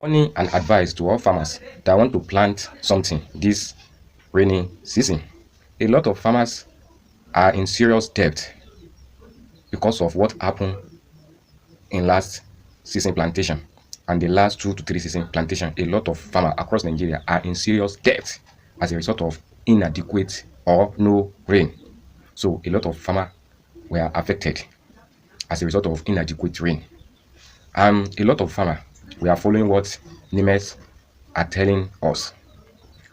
Warning and advice to all farmers that want to plant something this rainy season. A lot of farmers are in serious debt because of what happened in last season plantation and the last 2 to 3 season plantation. A lot of farmers across Nigeria are in serious debt as a result of inadequate or no rain. So a lot of farmers were affected as a result of inadequate rain. And a lot of farmers we are following what NIMES are telling us.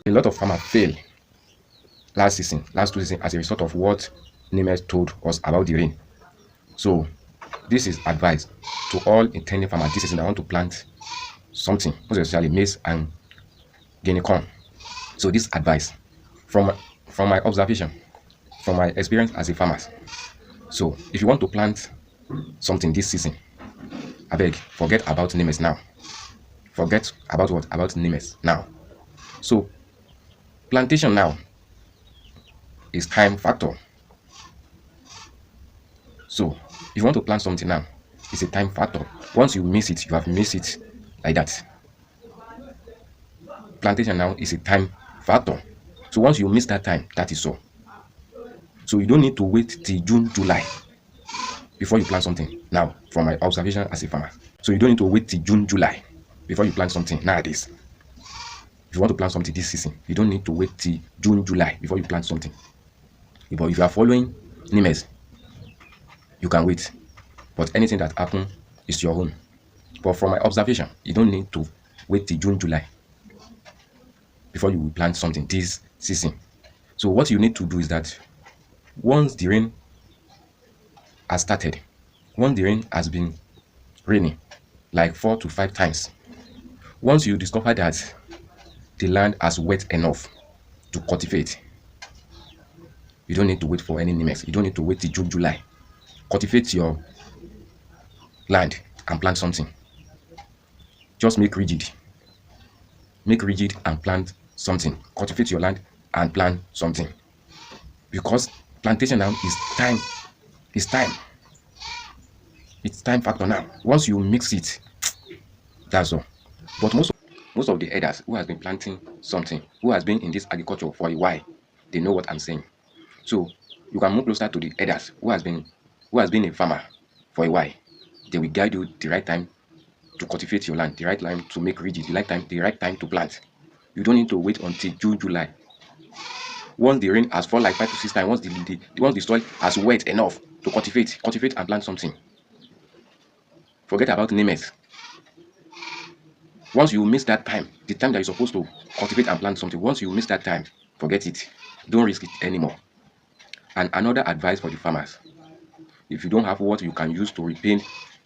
A lot of farmers fail last 2 seasons as a result of what NIMES told us about the rain. So this is advice to all intending farmers this season that want to plant something, most especially maize and guinea corn. So this advice from my observation, from my experience as a farmer. So if you want to plant something this season, I beg, forget about NIMES now. Forget about what? About NIMES now. So plantation now is time factor. So if you want to plant something now, it's a time factor. Once you miss it, you have missed it like that. Plantation now is a time factor. So once you miss that time, that is all. So you don't need to wait till June, July before you plant something now, from my observation as a farmer. So you don't need to wait till June, July before you plant something nowadays. If you want to plant something this season, you don't need to wait till June, July before you plant something. But if you are following NIMES, you can wait. But anything that happens is your own. But from my observation, you don't need to wait till June, July before you will plant something this season. So what you need to do is that once the rain has started, once the rain has been raining like 4 to 5 times, once you discover that the land has wet enough to cultivate, you don't need to wait for any NIMES. You don't need to wait till June, July. Cultivate your land and plant something. Just make rigid and plant something. Cultivate your land and plant something, because plantation now is time. It's time factor now. Once you mix it, that's all. But most of the elders who has been planting something, who has been in this agriculture for a while, they know what I'm saying. So you can move closer to the elders who has been a farmer for a while. They will guide you the right time to cultivate your land, the right time to make rigid, the right time to plant. You don't need to wait until June, July. Once the rain has fallen like 5 to 6 times, once the soil has wet enough to cultivate and plant something. Forget about NIMES. Once you miss that time, the time that you're supposed to cultivate and plant something, once you miss that time, forget it. Don't risk it anymore. And another advice for the farmers: if you don't have what you can use to repay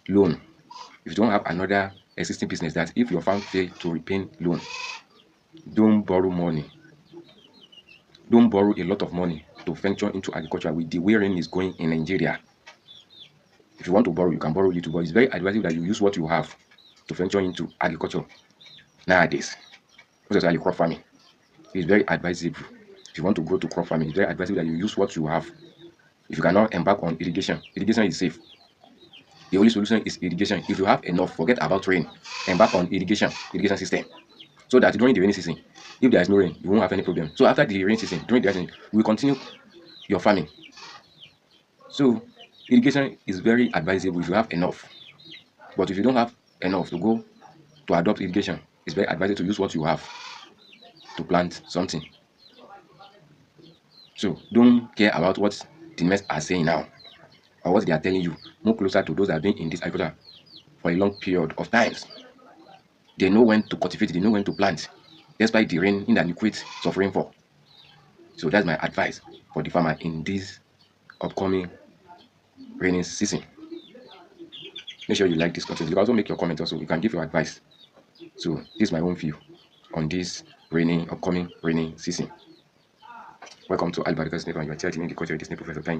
loan, if you don't have another existing business that if your farm fails to repay loan, don't borrow money. Don't borrow a lot of money to venture into agriculture with the way rain is going in Nigeria. If you want to borrow, you can borrow little, but it's very advisable that you use what you have to venture into agriculture nowadays. Especially crop farming. It's very advisable. If you want to go to crop farming, it's very advisable that you use what you have. If you cannot embark on irrigation is safe. The only solution is irrigation. If you have enough, forget about rain. Embark on irrigation system. So that during the rainy season, if there is no rain, you won't have any problem. So after the rainy season, during the rainy season, you will continue your farming. So irrigation is very advisable if you have enough. But if you don't have enough to go to adopt irrigation, it's very advisable to use what you have to plant something. So don't care about what the NIMES are saying now or what they are telling you. Move closer to those that have been in this agriculture for a long period of times. They know when to cultivate, they know when to plant, despite the rain, inadequate of rainfall. So that's my advice for the farmer in this upcoming rainy season. Make sure you like this content. You can also make your comment also. You can give your advice. So this is my own view on this upcoming rainy season. Welcome to Albarika Snip, and you are charging in the culture of this Professor. Thank you.